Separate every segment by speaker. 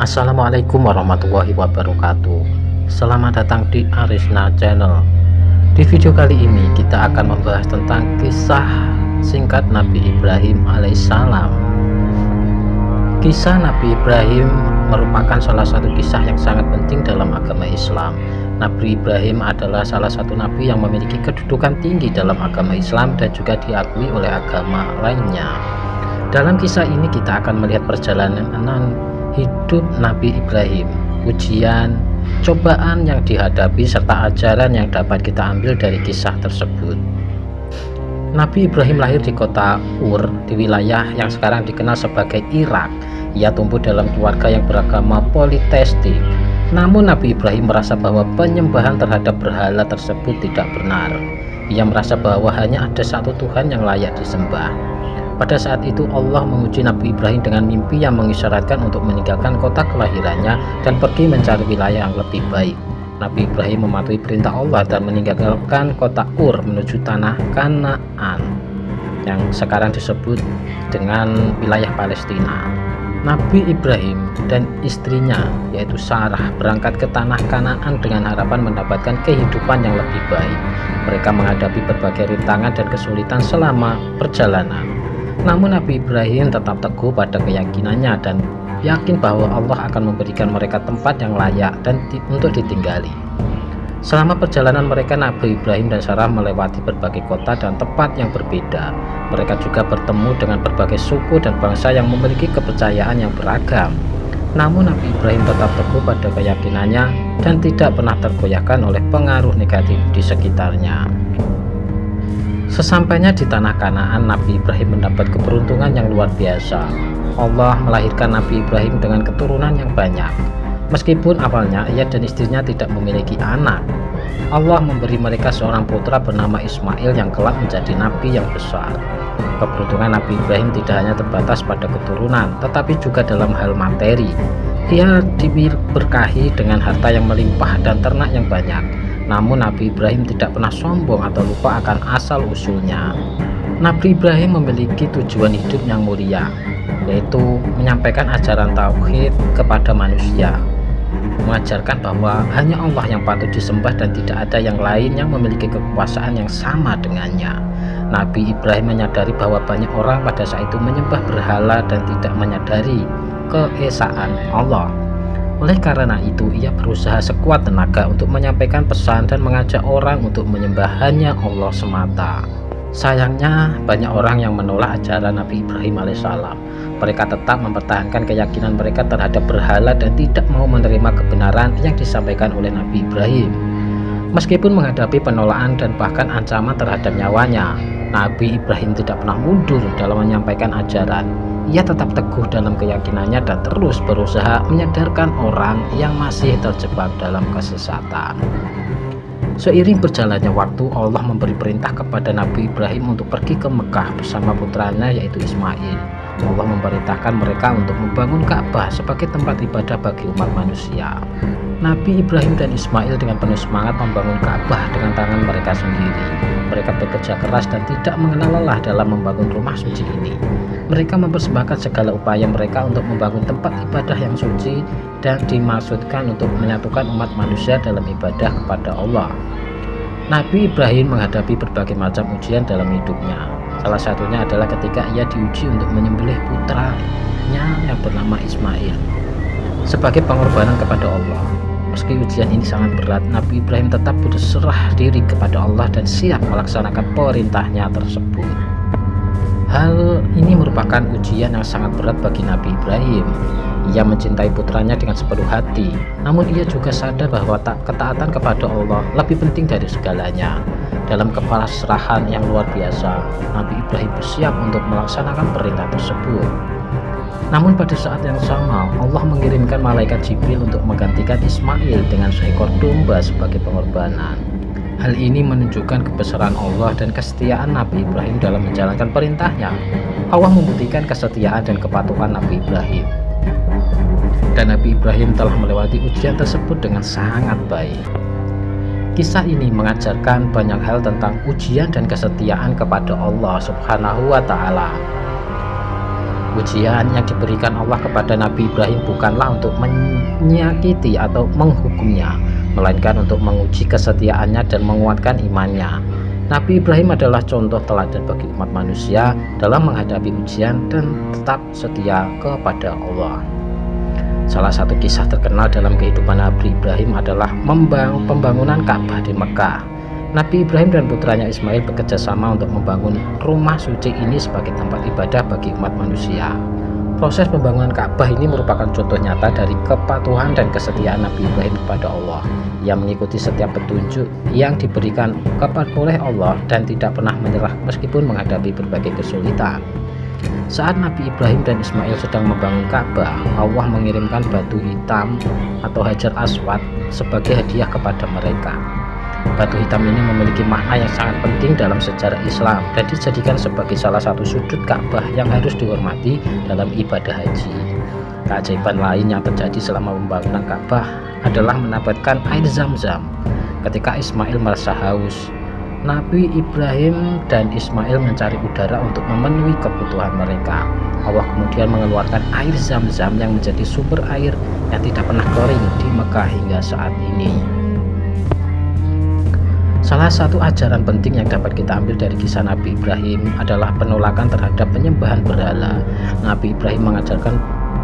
Speaker 1: Assalamualaikum warahmatullahi wabarakatuh. Selamat datang di Arisna Channel. Di video kali ini kita akan membahas tentang kisah singkat Nabi Ibrahim alaihissalam. Kisah Nabi Ibrahim merupakan salah satu kisah yang sangat penting dalam agama Islam. Nabi Ibrahim adalah salah satu nabi yang memiliki kedudukan tinggi dalam agama Islam dan juga diakui oleh agama lainnya. Dalam kisah ini kita akan melihat perjalanan hidup Nabi Ibrahim, ujian, cobaan yang dihadapi, serta ajaran yang dapat kita ambil dari kisah tersebut. Nabi Ibrahim lahir di kota Ur, di wilayah yang sekarang dikenal sebagai Irak. Ia tumbuh dalam keluarga yang beragama politeistik. Namun Nabi Ibrahim merasa bahwa penyembahan terhadap berhala tersebut tidak benar. Ia merasa bahwa hanya ada satu Tuhan yang layak disembah. Pada saat itu Allah menguji Nabi Ibrahim dengan mimpi yang mengisyaratkan untuk meninggalkan kota kelahirannya dan pergi mencari wilayah yang lebih baik. Nabi Ibrahim mematuhi perintah Allah dan meninggalkan kota Ur menuju tanah Kanaan yang sekarang disebut dengan wilayah Palestina. Nabi Ibrahim dan istrinya yaitu Sarah berangkat ke tanah Kanaan dengan harapan mendapatkan kehidupan yang lebih baik. Mereka menghadapi berbagai rintangan dan kesulitan selama perjalanan. Namun Nabi Ibrahim tetap teguh pada keyakinannya dan yakin bahwa Allah akan memberikan mereka tempat yang layak dan untuk ditinggali. Selama perjalanan mereka, Nabi Ibrahim dan Sarah melewati berbagai kota dan tempat yang berbeda. Mereka juga bertemu dengan berbagai suku dan bangsa yang memiliki kepercayaan yang beragam. Namun Nabi Ibrahim tetap teguh pada keyakinannya dan tidak pernah tergoyahkan oleh pengaruh negatif di sekitarnya. Sesampainya di tanah Kanaan, Nabi Ibrahim mendapat keberuntungan yang luar biasa. Allah melahirkan Nabi Ibrahim dengan keturunan yang banyak. Meskipun awalnya ia dan istrinya tidak memiliki anak, Allah memberi mereka seorang putra bernama Ismail yang kelak menjadi nabi yang besar. Keberuntungan Nabi Ibrahim tidak hanya terbatas pada keturunan, tetapi juga dalam hal materi. Ia diberkahi dengan harta yang melimpah dan ternak yang banyak. Namun Nabi Ibrahim tidak pernah sombong atau lupa akan asal-usulnya. Nabi Ibrahim memiliki tujuan hidup yang mulia, yaitu menyampaikan ajaran tauhid kepada manusia, mengajarkan bahwa hanya Allah yang patut disembah dan tidak ada yang lain yang memiliki kekuasaan yang sama dengannya. Nabi Ibrahim menyadari bahwa banyak orang pada saat itu menyembah berhala dan tidak menyadari keesaan Allah. Oleh karena itu, ia berusaha sekuat tenaga untuk menyampaikan pesan dan mengajak orang untuk menyembah hanya Allah semata. Sayangnya, banyak orang yang menolak ajaran Nabi Ibrahim alaihissalam. Mereka tetap mempertahankan keyakinan mereka terhadap berhala dan tidak mau menerima kebenaran yang disampaikan oleh Nabi Ibrahim. Meskipun menghadapi penolakan dan bahkan ancaman terhadap nyawanya, Nabi Ibrahim tidak pernah mundur dalam menyampaikan ajaran. Ia tetap teguh dalam keyakinannya dan terus berusaha menyadarkan orang yang masih terjebak dalam kesesatan. Seiring berjalannya waktu, Allah memberi perintah kepada Nabi Ibrahim untuk pergi ke Mekah bersama putranya yaitu Ismail. Allah memerintahkan mereka untuk membangun Ka'bah sebagai tempat ibadah bagi umat manusia. Nabi Ibrahim dan Ismail dengan penuh semangat membangun Ka'bah dengan tangan mereka sendiri. Mereka bekerja keras dan tidak mengenal lelah dalam membangun rumah suci ini. Mereka mempersembahkan segala upaya mereka untuk membangun tempat ibadah yang suci dan dimaksudkan untuk menyatukan umat manusia dalam ibadah kepada Allah. Nabi Ibrahim menghadapi berbagai macam ujian dalam hidupnya. Salah satunya adalah ketika ia diuji untuk menyembelih putranya yang bernama Ismail sebagai pengorbanan kepada Allah. Meski ujian ini sangat berat, Nabi Ibrahim tetap berserah diri kepada Allah dan siap melaksanakan perintahnya tersebut. Hal ini merupakan ujian yang sangat berat bagi Nabi Ibrahim. Ia mencintai putranya dengan sepenuh hati, namun ia juga sadar bahwa ketaatan kepada Allah lebih penting dari segalanya. Dalam kepasrahan yang luar biasa, Nabi Ibrahim bersiap untuk melaksanakan perintah tersebut. Namun pada saat yang sama, Allah mengirimkan malaikat Jibril untuk menggantikan Ismail dengan seekor domba sebagai pengorbanan. Hal ini menunjukkan kebesaran Allah dan kesetiaan Nabi Ibrahim dalam menjalankan perintahnya. Allah membuktikan kesetiaan dan kepatuhan Nabi Ibrahim. Dan Nabi Ibrahim telah melewati ujian tersebut dengan sangat baik. Kisah ini mengajarkan banyak hal tentang ujian dan kesetiaan kepada Allah Subhanahu wa Ta'ala. Ujian yang diberikan Allah kepada Nabi Ibrahim bukanlah untuk menyakiti atau menghukumnya, melainkan untuk menguji kesetiaannya dan menguatkan imannya. Nabi Ibrahim adalah contoh teladan bagi umat manusia dalam menghadapi ujian dan tetap setia kepada Allah. Salah satu kisah terkenal dalam kehidupan Nabi Ibrahim adalah pembangunan Ka'bah di Mekah. Nabi Ibrahim dan putranya Ismail bekerja sama untuk membangun rumah suci ini sebagai tempat ibadah bagi umat manusia. Proses pembangunan Ka'bah ini merupakan contoh nyata dari kepatuhan dan kesetiaan Nabi Ibrahim kepada Allah. Ia mengikuti setiap petunjuk yang diberikan oleh Allah dan tidak pernah menyerah meskipun menghadapi berbagai kesulitan. Saat Nabi Ibrahim dan Ismail sedang membangun Ka'bah, Allah mengirimkan batu hitam atau Hajar Aswad sebagai hadiah kepada mereka. Batu hitam ini memiliki makna yang sangat penting dalam sejarah Islam dan dijadikan sebagai salah satu sudut Ka'bah yang harus dihormati dalam ibadah haji. Keajaiban lain yang terjadi selama pembangunan Ka'bah adalah mendapatkan air Zam-Zam. Ketika Ismail merasa haus, Nabi Ibrahim dan Ismail mencari udara untuk memenuhi kebutuhan mereka. Allah kemudian mengeluarkan air Zam-Zam yang menjadi sumber air yang tidak pernah kering di Mekah hingga saat ini. Salah satu ajaran penting yang dapat kita ambil dari kisah Nabi Ibrahim adalah penolakan terhadap penyembahan berhala. Nabi Ibrahim mengajarkan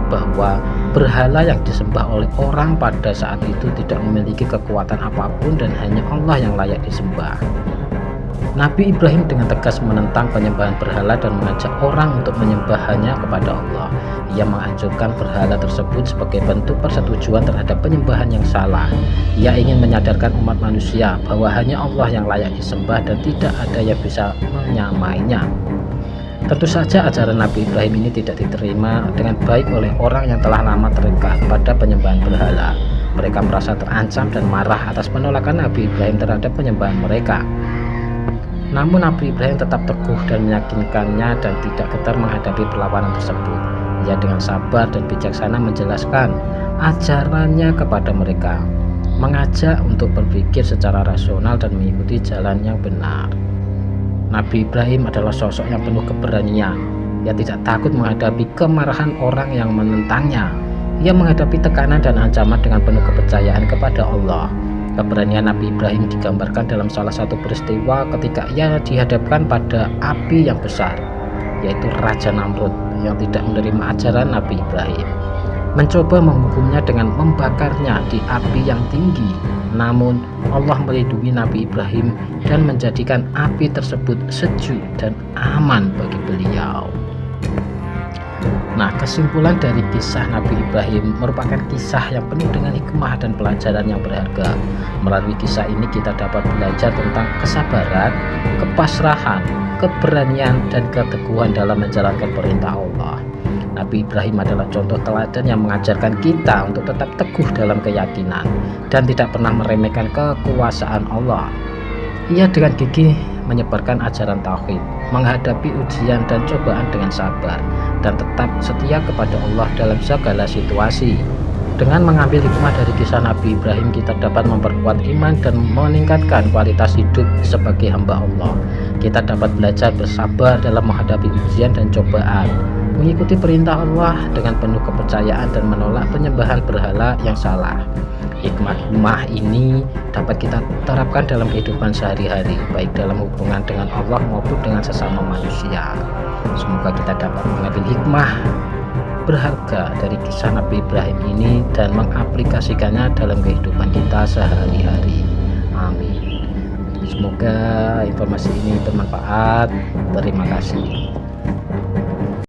Speaker 1: bahwa berhala yang disembah oleh orang pada saat itu tidak memiliki kekuatan apapun dan hanya Allah yang layak disembah. Nabi Ibrahim dengan tegas menentang penyembahan berhala dan mengajak orang untuk menyembah hanya kepada Allah. Ia menganjurkan berhala tersebut sebagai bentuk persetujuan terhadap penyembahan yang salah. Ia ingin menyadarkan umat manusia bahwa hanya Allah yang layak disembah dan tidak ada yang bisa menyamainya. Tentu saja ajaran Nabi Ibrahim ini tidak diterima dengan baik oleh orang yang telah lama terikat pada penyembahan berhala. Mereka merasa terancam dan marah atas penolakan Nabi Ibrahim terhadap penyembahan mereka. Namun Nabi Ibrahim tetap teguh dan meyakinkannya dan tidak gentar menghadapi perlawanan tersebut. Ia dengan sabar dan bijaksana menjelaskan ajarannya kepada mereka, mengajak untuk berpikir secara rasional dan mengikuti jalan yang benar. Nabi Ibrahim adalah sosok yang penuh keberanian. Ia tidak takut menghadapi kemarahan orang yang menentangnya. Ia menghadapi tekanan dan ancaman dengan penuh kepercayaan kepada Allah. Keberanian Nabi Ibrahim digambarkan dalam salah satu peristiwa ketika ia dihadapkan pada api yang besar, yaitu Raja Namrud yang tidak menerima ajaran Nabi Ibrahim, mencoba menghukumnya dengan membakarnya di api yang tinggi. Namun Allah melindungi Nabi Ibrahim dan menjadikan api tersebut sejuk dan aman bagi beliau. Nah, kesimpulan dari kisah Nabi Ibrahim merupakan kisah yang penuh dengan hikmah dan pelajaran yang berharga. Melalui kisah ini kita dapat belajar tentang kesabaran, kepasrahan, keberanian, dan keteguhan dalam menjalankan perintah Allah. Nabi Ibrahim adalah contoh teladan yang mengajarkan kita untuk tetap teguh dalam keyakinan dan tidak pernah meremehkan kekuasaan Allah. Ia dengan gigih menyebarkan ajaran tauhid, menghadapi ujian dan cobaan dengan sabar, dan tetap setia kepada Allah dalam segala situasi. Dengan mengambil hikmah dari kisah Nabi Ibrahim, kita dapat memperkuat iman dan meningkatkan kualitas hidup sebagai hamba Allah. Kita dapat belajar bersabar dalam menghadapi ujian dan cobaan, mengikuti perintah Allah dengan penuh kepercayaan dan menolak penyembahan berhala yang salah. Hikmah ini dapat kita terapkan dalam kehidupan sehari-hari, baik dalam hubungan dengan Allah maupun dengan sesama manusia. Semoga kita dapat mengambil hikmah berharga dari kisah Nabi Ibrahim ini dan mengaplikasikannya dalam kehidupan kita sehari-hari. Amin. Semoga informasi ini bermanfaat. Terima kasih.